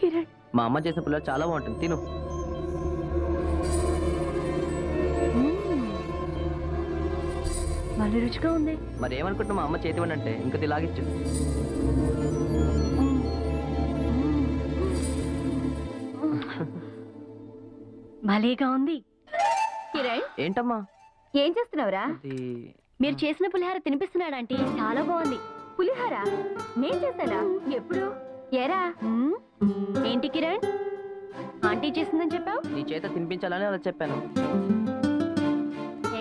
కిరణ్, మా అమ్మ చేసిన పులిహోర చాలా బాగుంటుంది, తిను. మళ్ళీ రుచిగా ఉంది. మరి ఏమనుకుంటున్నా మా అమ్మ చేతి అంటే ఇంకా తిలాగిచ్చు. భలేగా ఉంది. కిరణ్, ఏంటమ్మా ఏం చేస్తున్నావురా? మీరు చేసిన పులిహార తినిపిస్తున్నాడు ఆంటీ, చాలా బాగుంది. పులిహార నేను చేశానా? ఎప్పుడు? ఏరా ఏంటి కిరణ్, ఆంటీ చేసిందని చెప్పావు? నీ చేత తినిపించాలని అలా చెప్పాను.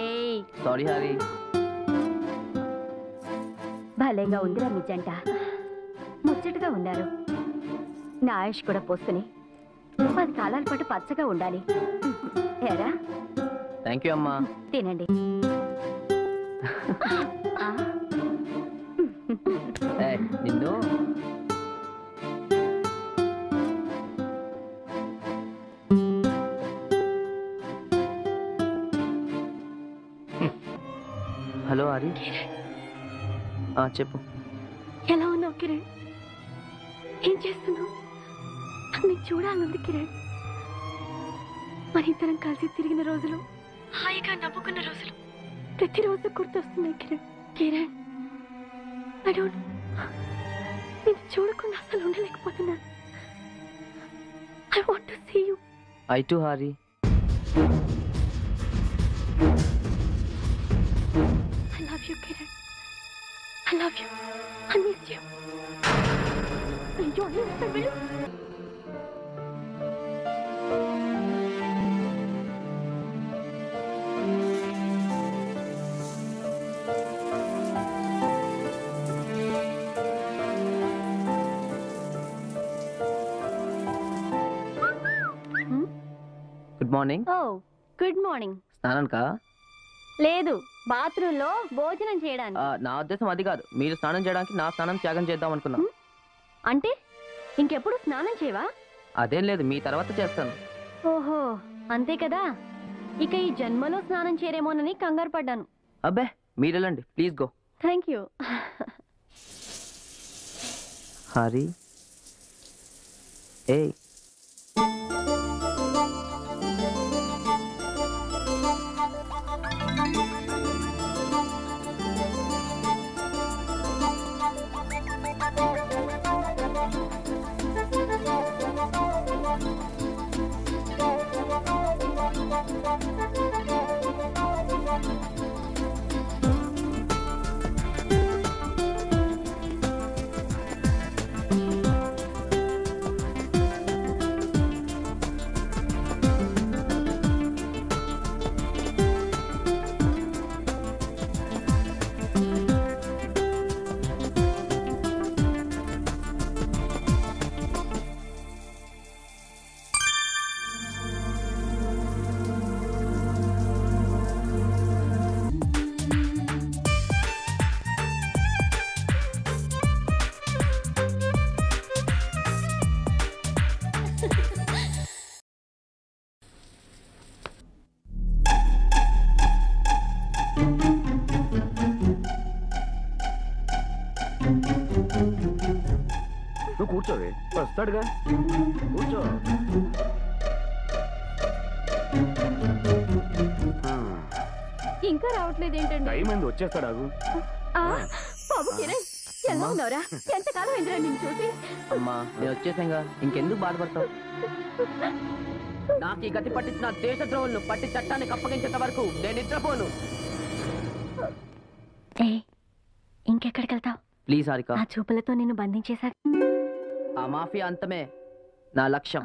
ఏయ్, సారీ హరి. భలేగా ఉందిరా మీ జంట, ముచ్చటగా ఉన్నారు. నా ఆయుష్ కూడా పోసుకుని 10 కాలాల పాటు పచ్చగా ఉండాలి. ఏరా? థ్యాంక్ యూ అమ్మా. తినండి. నిన్ను హలో హరి. చెప్పు. ఎలా ఉన్నావు కిరణ్? ఏం చేస్తున్నావు? నీకు చూడాలనుంది కిరణ్. మన ఇద్దరం కలిసి తిరిగిన రోజులు, హాయిగా నవ్వుకున్న రోజులు ప్రతిరోజు గుర్తొస్తున్నాయి కిరణ్. కిరణ్, నేను చూడకుండా అసలు ఉండలేకపోతున్నాను. I want to see you. I too, Hari. I love you, Kiran. I love you. I miss you. Enjoy your family. Good morning. ఓ గుడ్ మార్నింగ్. స్నానానికా? లేదు, బాత్రూమ్ లో భోజనం చేయడానికి. నా ఉద్దేశం అది కాదు, మీరు స్నానం చేయడానికి నా స్నానం త్యాగం చేద్దాం అనుకున్నా. అంటే ఇంకెప్పుడు స్నానం చేయవా? అదేం లేదు, మీ తర్వాత చేస్తాను. ఓహో, అంతే కదా. ఇక ఈ జన్మలో స్నానం చేయరేమోనని కంగారు పడ్డాను. అబ్బే, మీరు వెళ్ళండి, please go. Thank you. Hari, ఏ నువ్వు కూర్చోవే, వస్తాడుగా, కూర్చో. ఇంకా రావట్లేదు ఏంటండి? టైం అయింది, వచ్చేస్తాడు. బాబు కిరణ్, ఎలా ఉన్నావురా? ఎంతకాలం అయిందిరా నిన్ను చూసి? అమ్మా, నేను వచ్చేసాగా, ఇంకెందుకు బాధపడతావు? నాకు ఈ గతి పట్టించిన దేశద్రోహులను పట్టి చట్టానికి అప్పగించేంత వరకు నేను నిద్రపోను. ఇంకెక్కడికి వెళ్తావు? ప్లీజ్ హారిక, ఆ చూపులతో నిన్ను బంధించేశాక ఆ మాఫియా అంతమే నా లక్ష్యం.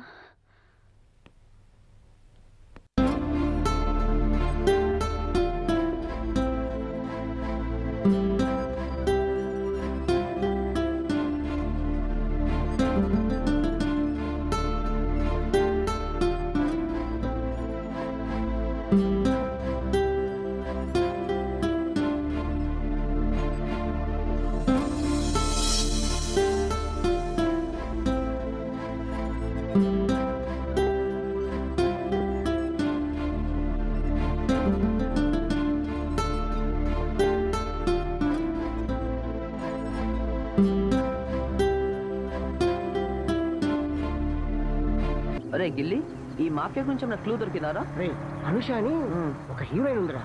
అరే గిల్లి, ఈ మాఫియా గురించి ఏమైనా క్లూ దొరికినారా? రే అనుష అని ఒక హీరోయిన్ ఉందిరా.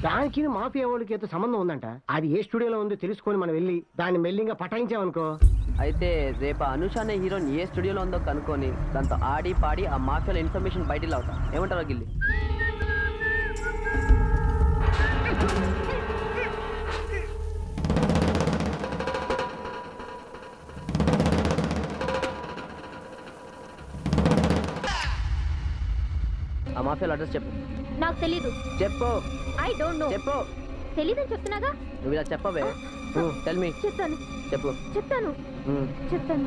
దానికి మాఫియా వాళ్ళకి ఏదో సంబంధం ఉందంట. అది ఏ స్టూడియోలో ఉందో తెలుసుకొని మనం వెళ్ళి దాన్ని మెల్లింగా పటాయించామనుకో. అయితే రేపు అనుష అనే హీరోయిన్ ఏ స్టూడియోలో ఉందో కనుక్కొని దాంతో ఆడి పాడి ఆ మాఫియాల ఇన్ఫర్మేషన్ బయటికి అవుతా. ఏమంటారా గిల్లి? ఆ మాఫియాల అడ్రస్ చెప్పు. నాకు తెలీదు. చెప్పు. I don't know. చెప్పు. తెలీదని చెప్తున్నాగా. నువ్వు ఇలా చెప్పవే. Tell me. చెప్తాను. చెప్పు. చెప్తాను. చెప్తాను.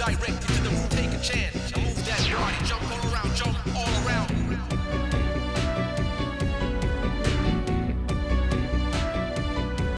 Direct to the root, take a chance.